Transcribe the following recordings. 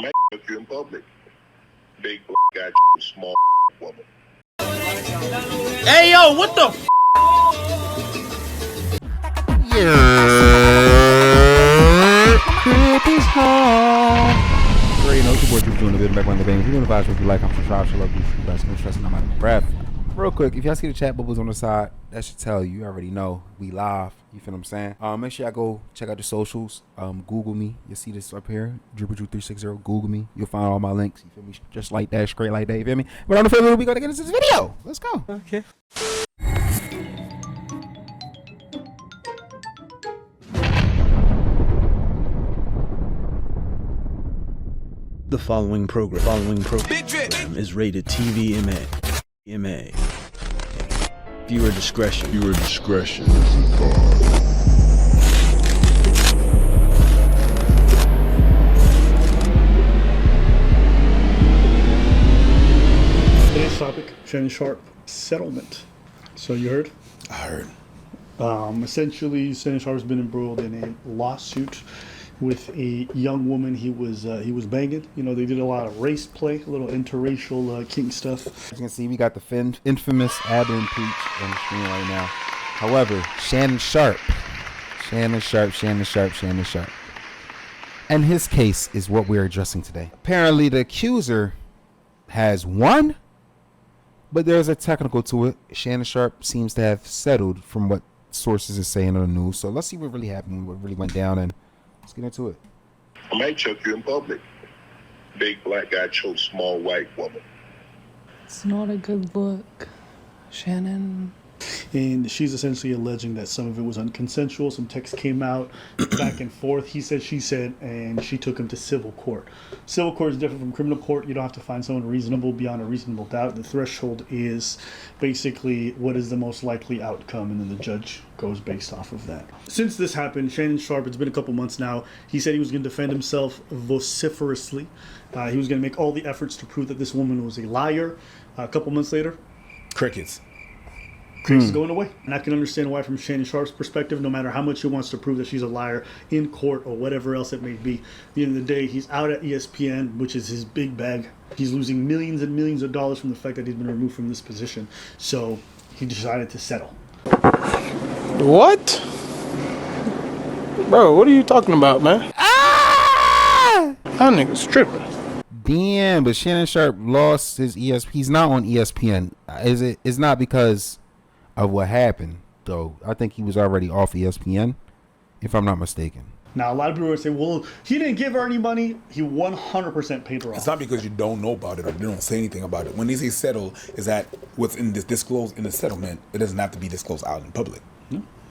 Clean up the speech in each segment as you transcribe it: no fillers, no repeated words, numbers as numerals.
might fuck you in public. Big black guy, small woman. Hey yo, what the f? You know, it's your boy doing a bit back on the bang. If you're doing the vibes, if you like, I'm subscribed, so love you, best, no stress, and I'm out of breath. Real quick, if y'all see the chat bubbles on the side, that should tell you. You already know we live. You feel what I'm saying? Make sure y'all go check out the socials. Google me. You'll see this up here. DriPPie360. Google me. You'll find all my links. You feel me? Just like that, straight like that. You feel me? But on the film, we gotta get into this video. Let's go. Okay. The following program is rated TV MA. Viewer discretion is advised. Today's topic, Shannan Sharp settlement. So you heard? I heard. Essentially, Shannan Sharp has been embroiled in a lawsuit with a young woman he was banging. You know, they did a lot of race play, a little interracial kink stuff. As you can see, we got the infamous Abin Peach on the screen right now. However, Shannan Sharp. And his case is what we're addressing today. Apparently, the accuser has won, but there's a technical to it. Shannan Sharp seems to have settled from what sources are saying on the news. So let's see what really happened, what really went down, and let's get into it. I might choke you in public. Big black guy chokes small white woman. It's not a good look, Shannan. And she's essentially alleging that some of it was unconsensual. Some text came out back and forth. He said, she said, and she took him to civil court. Civil court is different from criminal court. You don't have to find someone reasonable beyond a reasonable doubt. The threshold is basically what is the most likely outcome, and then the judge goes based off of that. Since this happened, Shannan Sharp, it's been a couple months now, he said he was going to defend himself vociferously. He was going to make all the efforts to prove that this woman was a liar. A couple months later, Crickets. case is going away. And I can understand why, from Shannan Sharp's perspective, no matter how much he wants to prove that she's a liar in court or whatever else it may be, at the end of the day, he's out at ESPN, which is his big bag. He's losing millions and millions of dollars from the fact that he's been removed from this position. So he decided to settle. What? Bro, what are you talking about, man? That nigga's tripping. Damn, but Shannan Sharp lost his ESPN. He's not on ESPN. It's not because of what happened, though. I think he was already off ESPN, if I'm not mistaken. Now, a lot of people would say, well, he didn't give her any money. He 100% paid her off. It's not because you don't know about it or they don't say anything about it. When they say settle, is that what's in this disclosed in the settlement, it doesn't have to be disclosed out in public.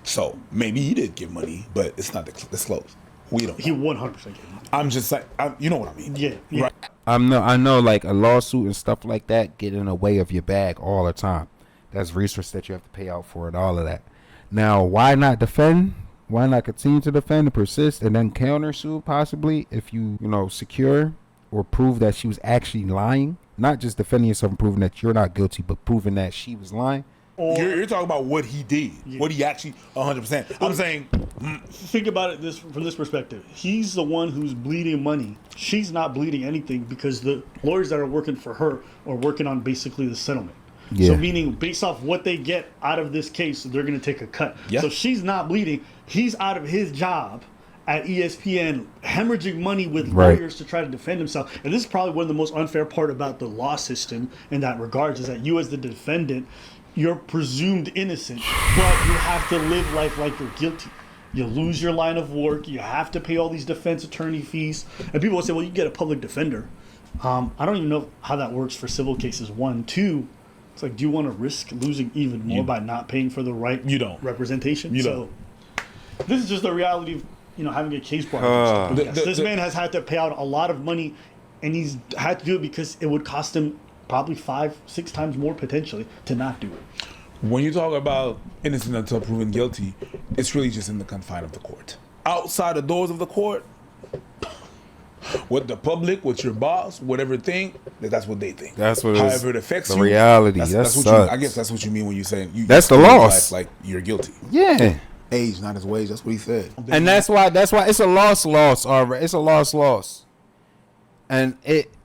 So maybe he did give money, but it's not disclosed. We don't know. He 100% gave money. I'm just like, you know what I mean? Yeah. Right. I know, like a lawsuit and stuff like that get in the way of your bag all the time. That's research that you have to pay out for and all of that. Now, why not defend? Why not continue to defend and persist and then counter sue possibly if you secure or prove that she was actually lying? Not just defending yourself and proving that you're not guilty, but proving that she was lying. You're talking about what he did, what he actually 100%. I'm saying, think about it from this perspective. He's the one who's bleeding money. She's not bleeding anything because the lawyers that are working for her are working on basically the settlement. Yeah. So meaning based off what they get out of this case, they're going to take a cut. Yeah. So she's not bleeding. He's out of his job at ESPN, hemorrhaging money with lawyers to try to defend himself. And this is probably one of the most unfair part about the law system in that regards, is that you as the defendant, you're presumed innocent, but you have to live life like you're guilty. You lose your line of work. You have to pay all these defense attorney fees. And people will say, well, you get a public defender. I don't even know how that works for civil cases. 1, 2, it's like, do you want to risk losing even more by not paying for the right representation? So this is just the reality of having a case brought. This man has had to pay out a lot of money, and he's had to do it because it would cost him probably 5-6 times more potentially to not do it. when you talk about innocent until proven guilty, it's really just in the confine of the court. Outside the doors of the court, with the public, with your boss, whatever think, that's what they think. That's what. However it affects the you. Reality. That's what you, I guess that's what you mean when you say that's the loss. Like you're guilty. Yeah. Age, not his wage. That's what he said. And that's why it's a loss. Already, it's a loss. And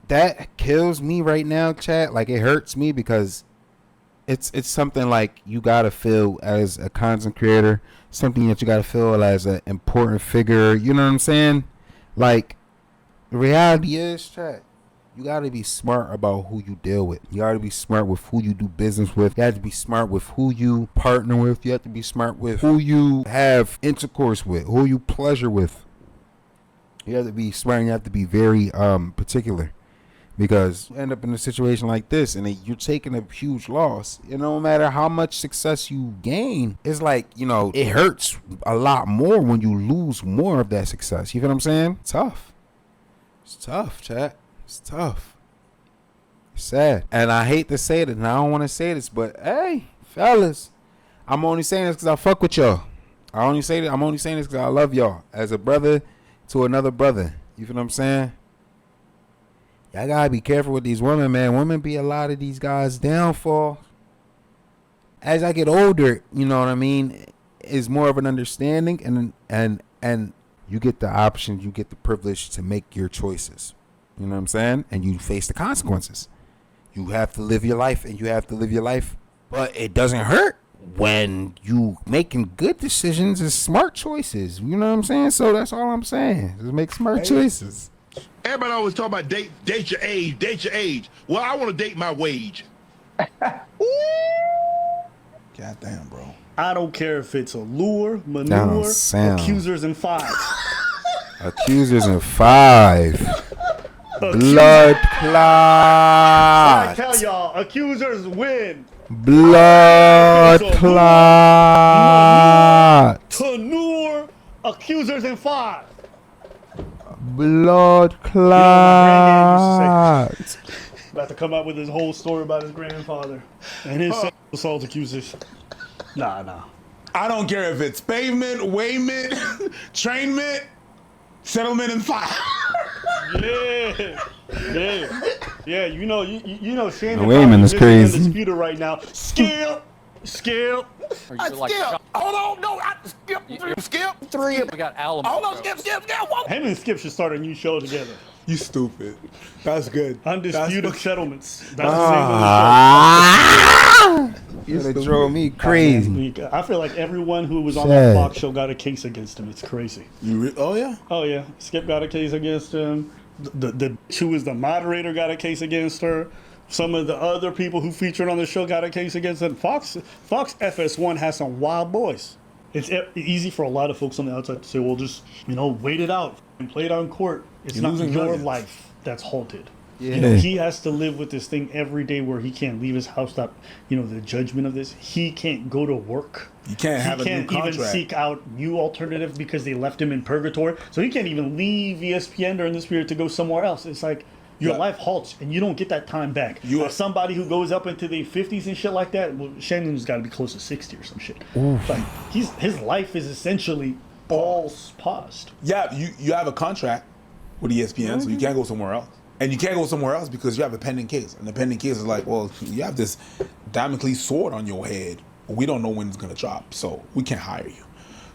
that kills me right now, chat. Like, it hurts me because it's something like you gotta feel as a content creator, something that you gotta feel as an important figure. You know what I'm saying? Like, the reality is, chat, you gotta be smart about who you deal with. You gotta be smart with who you do business with. You have to be smart with who you partner with. You have to be smart with who you have intercourse with, who you pleasure with. You have to be smart and you have to be very particular. Because you end up in a situation like this and you're taking a huge loss. No matter how much success you gain, it's like, it hurts a lot more when you lose more of that success. You feel what I'm saying? Tough. It's tough, chat. It's tough. It's sad. And I hate to say it, and I don't want to say this, but hey, fellas, I'm only saying this because I fuck with y'all. I'm only saying this because I love y'all. As a brother to another brother. You feel what I'm saying? Y'all gotta be careful with these women, man. Women be a lot of these guys' downfall. As I get older, you know what I mean, is more of an understanding, and you get the option, you get the privilege to make your choices. You know what I'm saying? And you face the consequences. You have to live your life, but it doesn't hurt when you making good decisions and smart choices. You know what I'm saying? So that's all I'm saying. Just make smart choices. Everybody always talk about date your age. Well, I want to date my wage. Goddamn, bro. I don't care if it's allure, manure, accusers and five. Accusers and five. Blood clot. I tell y'all, accusers win. Blood clot. Manure, accusers and five. Blood clot. You know, my granddad used to say, about to come out with his whole story about his grandfather and his sexual assault accusers. Nah. I don't care if it's pavement, weighment, trainment, settlement, and fire. Yeah. You know, Shannan. Weighman is crazy. Undisputed right now. Skip. Hold on, no, skip 3. We got alimony. Hold on, skip. Him and Skip should start a new show together. You stupid. That's good. Undisputed Settlements. That's the name of the show. It drove me crazy. I feel like everyone who was on that Fox show got a case against him. It's crazy. Oh yeah. Skip got a case against him. The bitch who was the moderator got a case against her. Some of the other people who featured on the show got a case against them. Fox FS1 has some wild boys. It's easy for a lot of folks on the outside to say, well, just, wait it out and play it on court. It's not your life that's halted. Yeah. He has to live with this thing every day where he can't leave his house without, the judgment of this. He can't go to work. You can't have a new contract. He can't even seek out new alternatives because they left him in purgatory. So he can't even leave ESPN during this period to go somewhere else. It's like, your life halts, and you don't get that time back. As somebody who goes up into the 50s and shit like that, well, Shannan's got to be close to 60 or some shit. Like, his life is essentially all paused. Yeah, you have a contract with ESPN, so you can't go somewhere else. And you can't go somewhere else because you have a pending case. And the pending case is like, well, you have this Damocles sword on your head. We don't know when it's going to drop, so we can't hire you.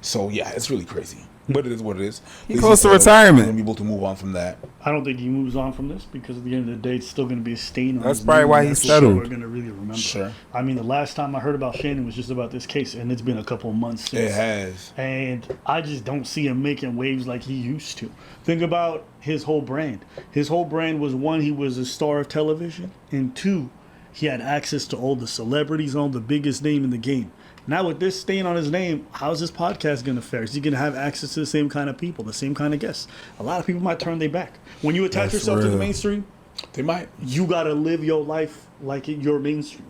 So, yeah, it's really crazy. But it is what it is. He's close to retirement. I'm able to move on from that. I don't think he moves on from this because at the end of the day, it's still going to be a stain on That's his probably name. why he settled. We're going to really remember. Sure. I mean, the last time I heard about Shannan was just about this case, and it's been a couple of months since. It has. And I just don't see him making waves like he used to. Think about his whole brand. His whole brand was, one, he was a star of television, and two, he had access to all the celebrities, all the biggest name in the game. Now with this stain on his name, how's this podcast going to fare? Is he going to have access to the same kind of people, the same kind of guests? A lot of people might turn their back. When you attach yourself to the mainstream, they might. You got to live your life like you're mainstream.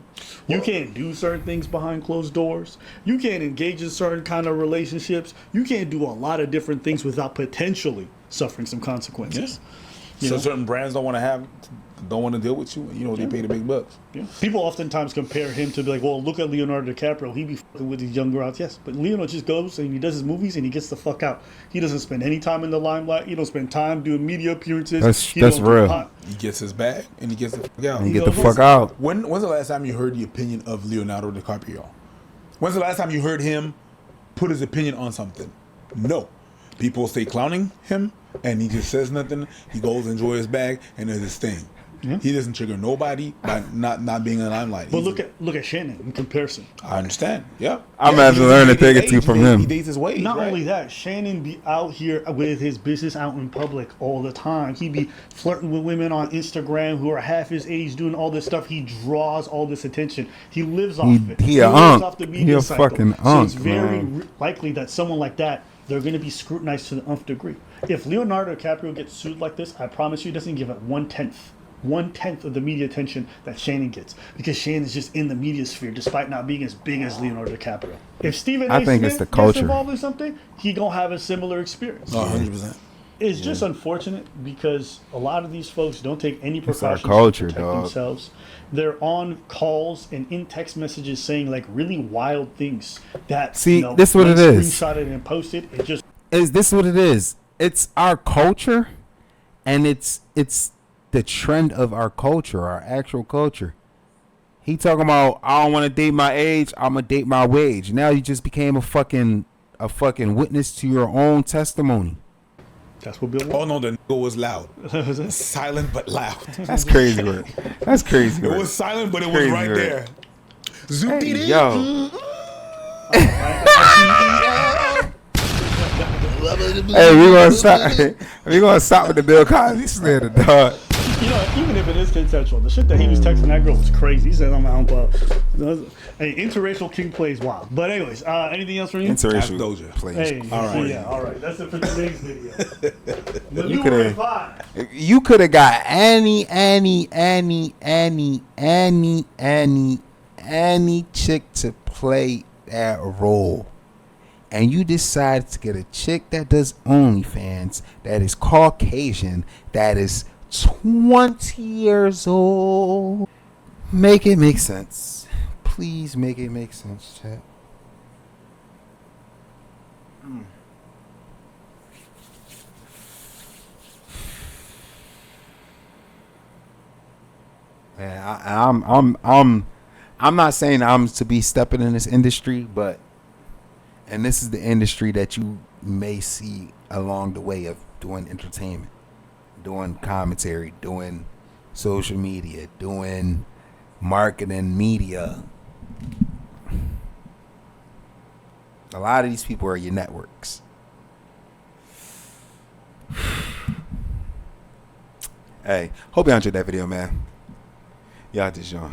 You can't do certain things behind closed doors. You can't engage in certain kind of relationships. You can't do a lot of different things without potentially suffering some consequences. Yeah. Certain brands don't want to deal with you. They pay the big bucks. Yeah. People oftentimes compare him to be like, well, look at Leonardo DiCaprio. He be fucking with these young girls. Yes, but Leonardo just goes and he does his movies and he gets the fuck out. He doesn't spend any time in the limelight. He don't spend time doing media appearances. That's real. He gets his bag and he gets the fuck out. When's the last time you heard the opinion of Leonardo DiCaprio? When's the last time you heard him put his opinion on something? No. People stay clowning him. and he just says nothing. He goes enjoy his bag and does his thing. Yeah. He doesn't trigger nobody by not being in the limelight. But look at Shannan in comparison. I understand. Yeah, I'm gonna have to learn a thing or two from him. He dates his ways. Not right? only that, Shannan be out here with his business out in public all the time. He be flirting with women on Instagram who are half his age, doing all this stuff. He draws all this attention. He lives off it. He a lives unk. off the He media a cycle. fucking So it's unk, very man. likely that someone like that, they're going to be scrutinized to the nth degree. If Leonardo DiCaprio gets sued like this, I promise you, he doesn't give it 1/10 of the media attention that Shannan gets, because Shannon's just in the media sphere despite not being as big as Leonardo DiCaprio. If Stephen A. I think Smith it's the gets culture. involved in something, he gonna have a similar experience. 100%. It's just unfortunate because a lot of these folks don't take any It's our precautions culture, to protect dog. themselves. They're on calls and in text messages saying like really wild things that See, this is what when it is. screenshotted and posted. It just Is this what it is? It's our culture, and it's the trend of our culture, our actual culture. He talking about, I don't want to date my age, I'm gonna date my wage. Now you just became a fucking witness to your own testimony. that's what Bill Oh wants. no, the nigga was loud, silent but loud. That's crazy work. That's crazy It work. was silent, but it was Crazy right word. there. Hey, yo. Hey, we gonna stop. We gonna stop with the Bill Cosby slander, dog. You know, even if it is consensual, the shit that he was texting that girl was crazy. He said on my own club. Hey, interracial king plays wild. But anyways, anything else from you? Interracial. Interracial Doja. plays. Hey, All right. yeah, all right. That's it for today's video. You coulda- You could have got any chick to play that role, and you decided to get a chick that does OnlyFans, that is Caucasian, that is 20 years old. Make it make sense. Please make it make sense, chat. Man, I'm not saying I'm to be stepping in this industry, but and this is the industry that you may see along the way of doing entertainment, doing commentary, doing social media, doing marketing, media. A lot of these people are your networks. Hey, hope y'all enjoyed that video, man. Y'all just y'all.